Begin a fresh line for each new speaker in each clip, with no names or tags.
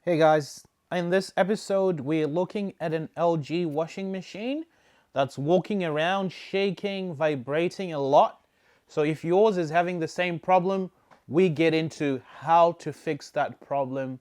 Hey guys, in this episode we're looking at an LG washing machine that's walking around, shaking, vibrating a lot. So if yours is having the same problem, we get into how to fix that problem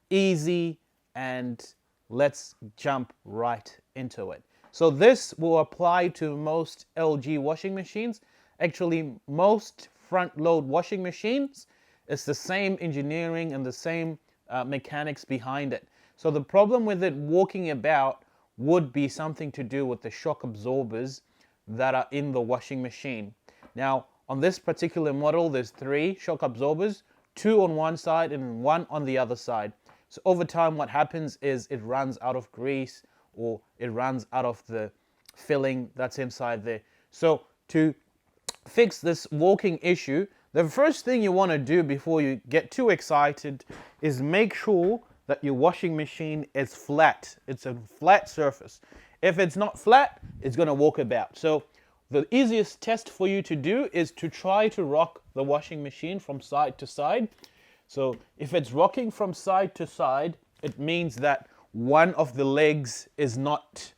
easy, and let's jump right into it. So this will apply to most LG washing machines. Actually, most front load washing machines, it's the same engineering and the same mechanics behind it. So the problem with it walking about would be something to do with the shock absorbers that are in the washing machine. Now, on this particular model, there's 3 shock absorbers, 2 on one side and 1 on the other side. So over time, what happens is it runs out of grease or it runs out of the filling that's inside there. So to fix this walking issue, the first thing you want to do before you get too excited is make sure that your washing machine is flat. It's a flat surface. If it's not flat, it's going to walk about. So the easiest test for you to do is to try to rock the washing machine from side to side. So if it's rocking from side to side, it means that one of the legs is not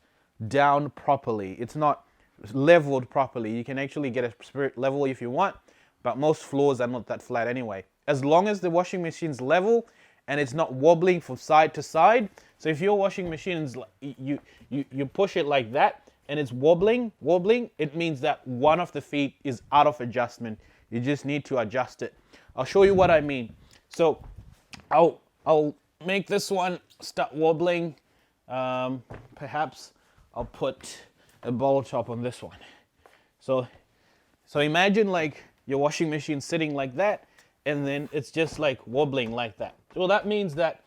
down properly. It's not leveled properly. You can actually get a spirit level if you want, but most floors are not that flat anyway. As long as the washing machine's level and it's not wobbling from side to side. So if your washing machine is, you push it like that and it's wobbling, it means that one of the feet is out of adjustment. You just need to adjust it. I'll show you what I mean. So I'll make this one start wobbling. Perhaps I'll put a ball top on this one. So imagine like your washing machine sitting like that, and then it's just like wobbling like that. So that means that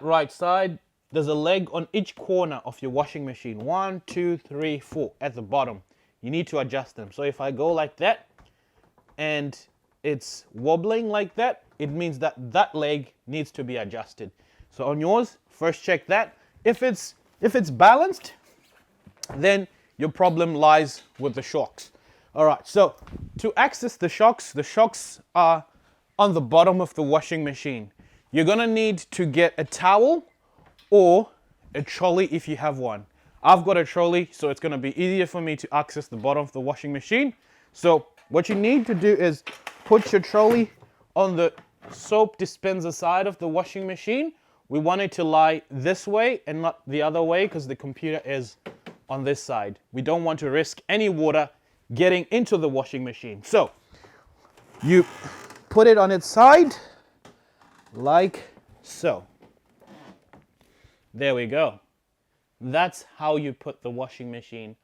right side, there's a leg on each corner of your washing machine. 1, 2, 3, 4 at the bottom. You need to adjust them. So if I go like that and it's wobbling like that, it means that that leg needs to be adjusted. So on yours, first check that. If it's balanced, then your problem lies with the shocks. All right, so to access the shocks are on the bottom of the washing machine. You're gonna need to get a towel or a trolley if you have one. I've got a trolley, so it's gonna be easier for me to access the bottom of the washing machine. So what you need to do is put your trolley on the soap dispenser side of the washing machine. We want it to lie this way and not the other way because the computer is on this side. We don't want to risk any water getting into the washing machine. So you put it on its side like so. There we go. That's how you put the washing machine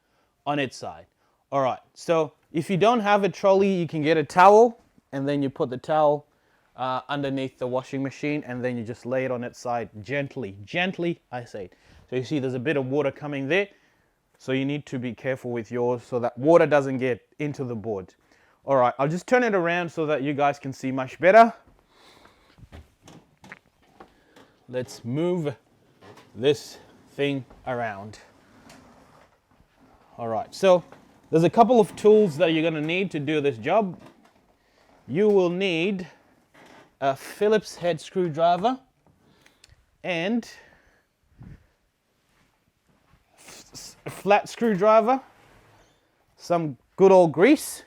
on its side. All right, so if you don't have a trolley, you can get a towel, and then you put the towel underneath the washing machine, and then you just lay it on its side gently, I say. So you see there's a bit of water coming there. So you need to be careful with yours so that water doesn't get into the board. All right, I'll just turn it around so that you guys can see much better. Let's move this thing around. All right, so there's a couple of tools that you're gonna need to do this job. You will need a Phillips head screwdriver and a flat screwdriver, some good old grease.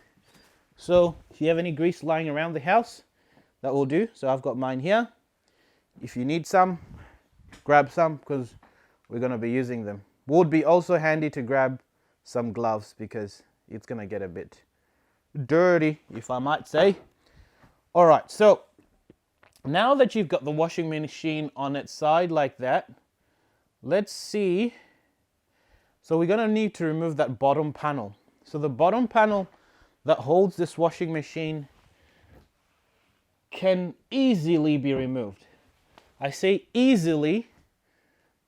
So if you have any grease lying around the house, that will do. So I've got mine here. If you need some, grab some because we're going to be using them. Would be also handy to grab some gloves because it's going to get a bit dirty, if I might say. All right, so now that you've got the washing machine on its side like that, let's see. So we're going to need to remove that bottom panel. So the bottom panel that holds this washing machine can easily be removed. I say easily.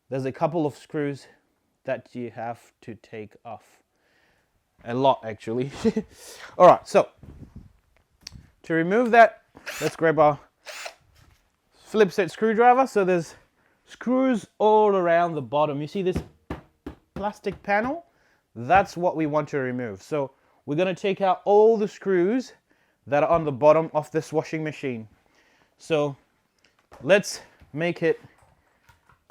There's a couple of screws that you have to take off. A lot, actually. All right, so to remove that, let's grab our Phillips head screwdriver. So there's screws all around the bottom. You see this plastic panel? That's what we want to remove. So we're going to take out all the screws that are on the bottom of this washing machine. So let's make it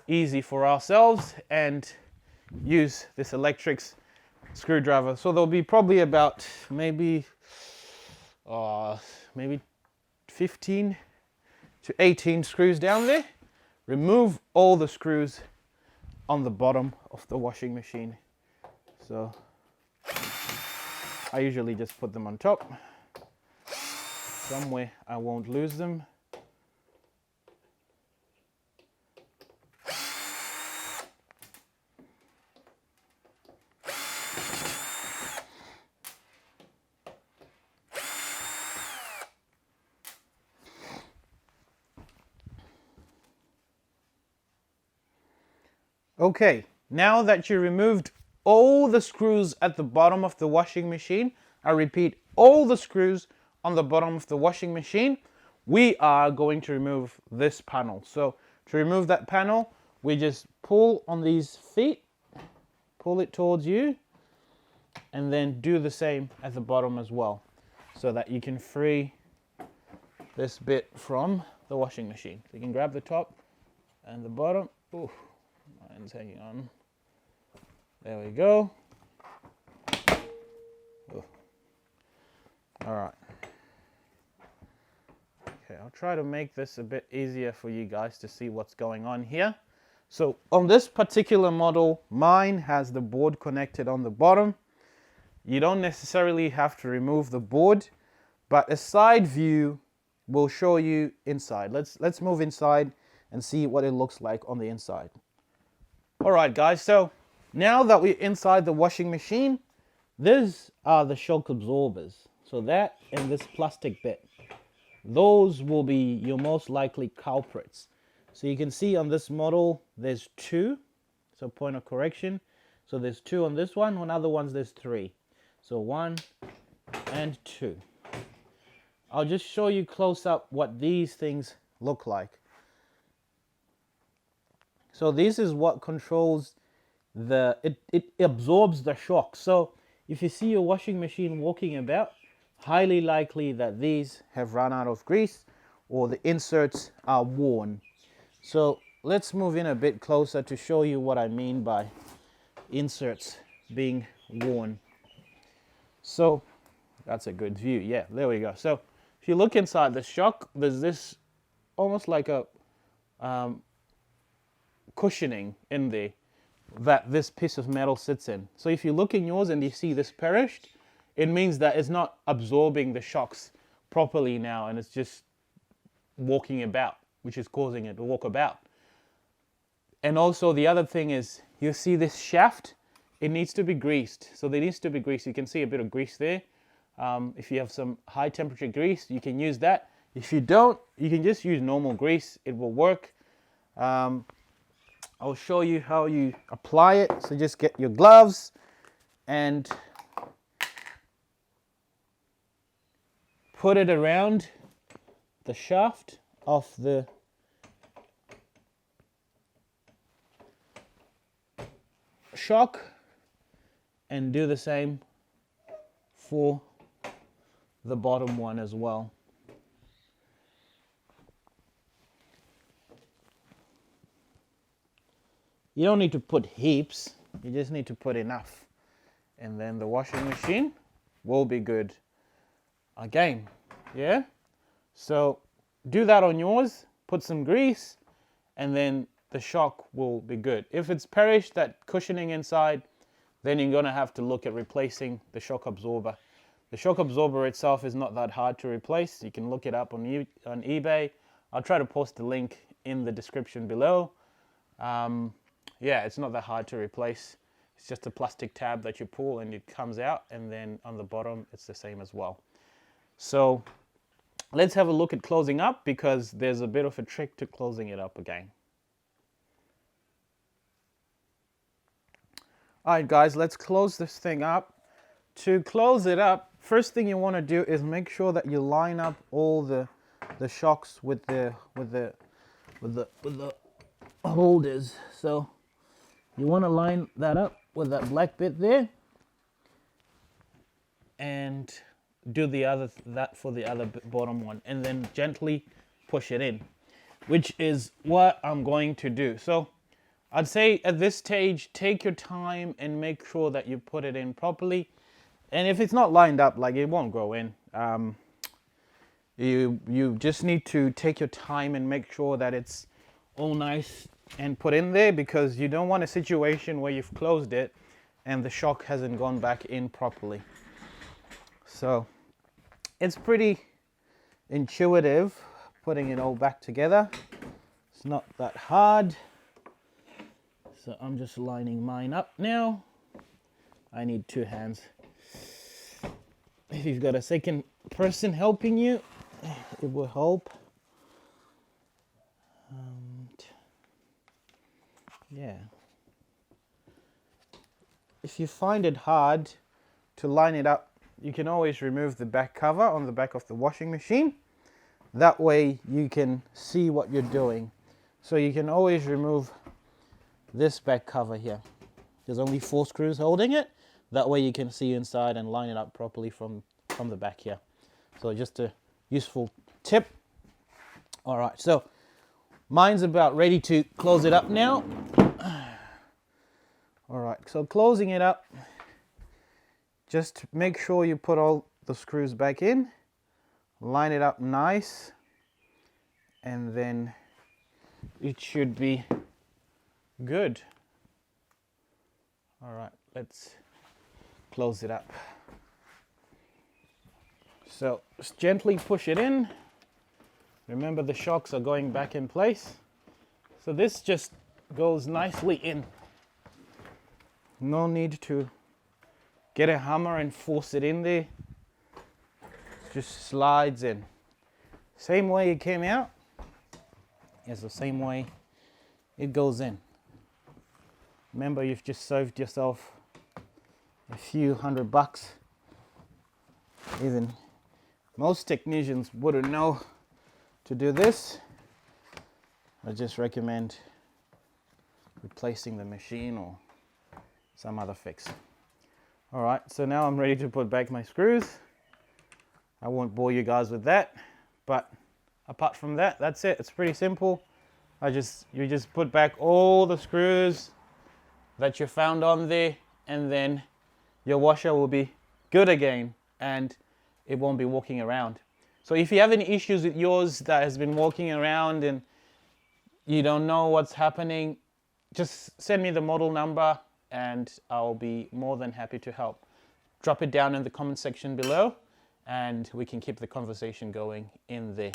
easy for ourselves and use this electric screwdriver. So there'll be probably about maybe 15 to 18 screws down there. Remove all the screws on the bottom of the washing machine. So I usually just put them on top, somewhere I won't lose them. Okay, now that you removed all the screws at the bottom of the washing machine, I repeat, all the screws on the bottom of the washing machine, we are going to remove this panel. So to remove that panel, we just pull on these feet, pull it towards you, and then do the same at the bottom as well, so that you can free this bit from the washing machine. So you can grab the top and the bottom. Ooh. Mine's hanging on. There we go. Oh. All right. Okay, I'll try to make this a bit easier for you guys to see what's going on here. So on this particular model, mine has the board connected on the bottom. You don't necessarily have to remove the board, but a side view will show you inside. Let's move inside and see what it looks like on the inside. All right, guys, so now that we're inside the washing machine, these are the shock absorbers. So that and this plastic bit, those will be your most likely culprits. So you can see on this model, there's 2. So point of correction. So there's 2 on this one. On other ones, there's 3. So 1 and 2. I'll just show you close up what these things look like. So this is what controls it absorbs the shock. So if you see your washing machine walking about, highly likely that these have run out of grease or the inserts are worn. So let's move in a bit closer to show you what I mean by inserts being worn. So that's a good view. Yeah, there we go. So if you look inside the shock, there's this almost like a cushioning in there that this piece of metal sits in. So if you look in yours and you see this perished, it means that it's not absorbing the shocks properly now, and it's just walking about, which is causing it to walk about. And also the other thing is, you see this shaft, it needs to be greased. So there needs to be grease. You can see a bit of grease there. If you have some high temperature grease, you can use that. If you don't, you can just use normal grease. It will work. I'll show you how you apply it. So just get your gloves and put it around the shaft of the shock and do the same for the bottom one as well. You don't need to put heaps, you just need to put enough, and then the washing machine will be good again. Yeah, so do that on yours, put some grease, and then the shock will be good. If it's perished, that cushioning inside, then you're going to have to look at replacing the shock absorber. The shock absorber itself is not that hard to replace. You can look it up on eBay. I'll try to post the link in the description below. Yeah, it's not that hard to replace. It's just a plastic tab that you pull and it comes out, and then on the bottom it's the same as well. So let's have a look at closing up, because there's a bit of a trick to closing it up again. Alright guys, let's close this thing up. To close it up, first thing you want to do is make sure that you line up all the shocks with the holders. So you want to line that up with that black bit there, and do that for the other bottom one, and then gently push it in. which is what I'm going to do. So I'd say at this stage, take your time and make sure that you put it in properly. And if it's not lined up, like, it won't go in. You just need to take your time and make sure that it's all nice and put in there, because you don't want a situation where you've closed it and the shock hasn't gone back in properly. So it's pretty intuitive putting it all back together. It's not that hard. So I'm just lining mine up now. I need 2 hands. If you've got a second person helping you, it will help. Yeah. If you find it hard to line it up, you can always remove the back cover on the back of the washing machine. That way you can see what you're doing. So you can always remove this back cover here. There's only 4 screws holding it. That way you can see inside and line it up properly from the back here. So just a useful tip. All right, so mine's about ready to close it up now. All right, so closing it up, just make sure you put all the screws back in, line it up nice, and then it should be good. All right, let's close it up. So just gently push it in. Remember, the shocks are going back in place. So this just goes nicely in. No need to get a hammer and force it in there. It just slides in. Same way it came out is the same way it goes in. Remember, you've just saved yourself a few $100. Even most technicians wouldn't know to do this. I just recommend replacing the machine or some other fix. All right, so now I'm ready to put back my screws. I won't bore you guys with that, but apart from that, that's it. It's pretty simple. You just put back all the screws that you found on there, and then your washer will be good again and it won't be walking around. So if you have any issues with yours that has been walking around and you don't know what's happening, just send me the model number and I'll be more than happy to help. Drop it down in the comment section below and we can keep the conversation going in there.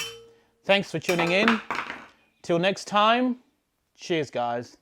Thanks for tuning in. Till next time, cheers guys.